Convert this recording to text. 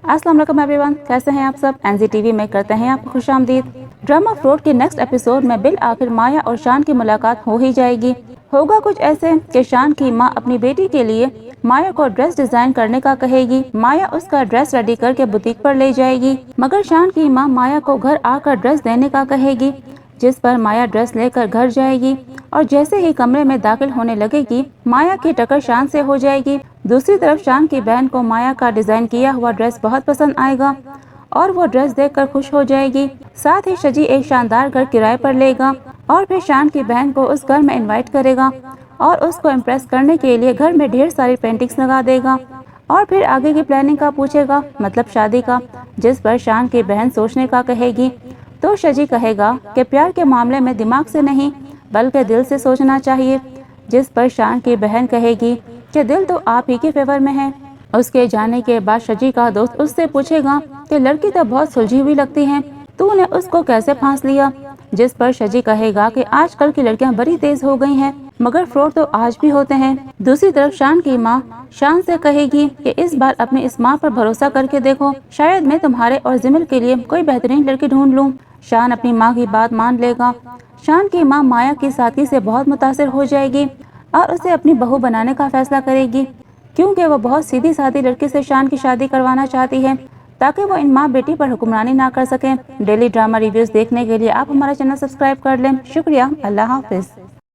अस्सलाम वालेकुम एवरीवन, कैसे हैं आप सब। एनजीटीवी में करते हैं आपको खुशामदीद। ड्रामा फ्रॉड के नेक्स्ट एपिसोड में बिल आखिर माया और शान की मुलाकात हो ही जाएगी। होगा कुछ ऐसे कि शान की माँ अपनी बेटी के लिए माया को ड्रेस डिजाइन करने का कहेगी। माया उसका ड्रेस रेडी करके बुटीक पर ले जाएगी, मगर शान की माँ माया को घर आकर ड्रेस देने का कहेगी, जिस पर माया ड्रेस लेकर घर जाएगी और जैसे ही कमरे में दाखिल होने लगेगी माया की टक्कर शान से हो जाएगी। दूसरी तरफ शान की बहन को माया का डिजाइन किया हुआ ड्रेस बहुत पसंद आएगा और वो ड्रेस देखकर खुश हो जाएगी। साथ ही शजी एक शानदार घर किराए पर लेगा और फिर शान की बहन को उस घर में इनवाइट करेगा और उसको इम्प्रेस करने के लिए घर में ढेर सारी पेंटिंग्स लगा देगा और फिर आगे की प्लानिंग का पूछेगा, मतलब शादी का, जिस पर शान की बहन सोचने का कहेगी। तो शजी कहेगा कि प्यार के मामले में दिमाग से नहीं बल्कि दिल से सोचना चाहिए, जिस पर शान की बहन कहेगी कि दिल तो आप ही के फेवर में है। उसके जाने के बाद शजी का दोस्त उससे पूछेगा कि लड़की तो बहुत सुलझी हुई लगती है, तूने उसको कैसे फांस लिया, जिस पर शजी कहेगा कि आजकल की लड़कियां बड़ी तेज हो गई हैं, मगर फ्रॉड तो आज भी होते हैं। दूसरी तरफ शान की माँ शान से कहेगी कि इस बार अपनी इस माँ पर भरोसा करके देखो, शायद मैं तुम्हारे और जिमिल के लिए कोई बेहतरीन लड़की ढूंढ लूँ। शान अपनी माँ की बात मान लेगा। शान की माँ माया की साथी से बहुत मुतासिर हो जाएगी और उसे अपनी बहू बनाने का फैसला करेगी, क्योंकि वो बहुत सीधी सादी लड़की से शान की शादी करवाना चाहती है ताकि वो इन माँ बेटी पर हुक्मरानी ना कर सकें। डेली ड्रामा रिव्यूज देखने के लिए आप हमारा चैनल सब्सक्राइब कर लें। शुक्रिया। अल्लाह हाफिज।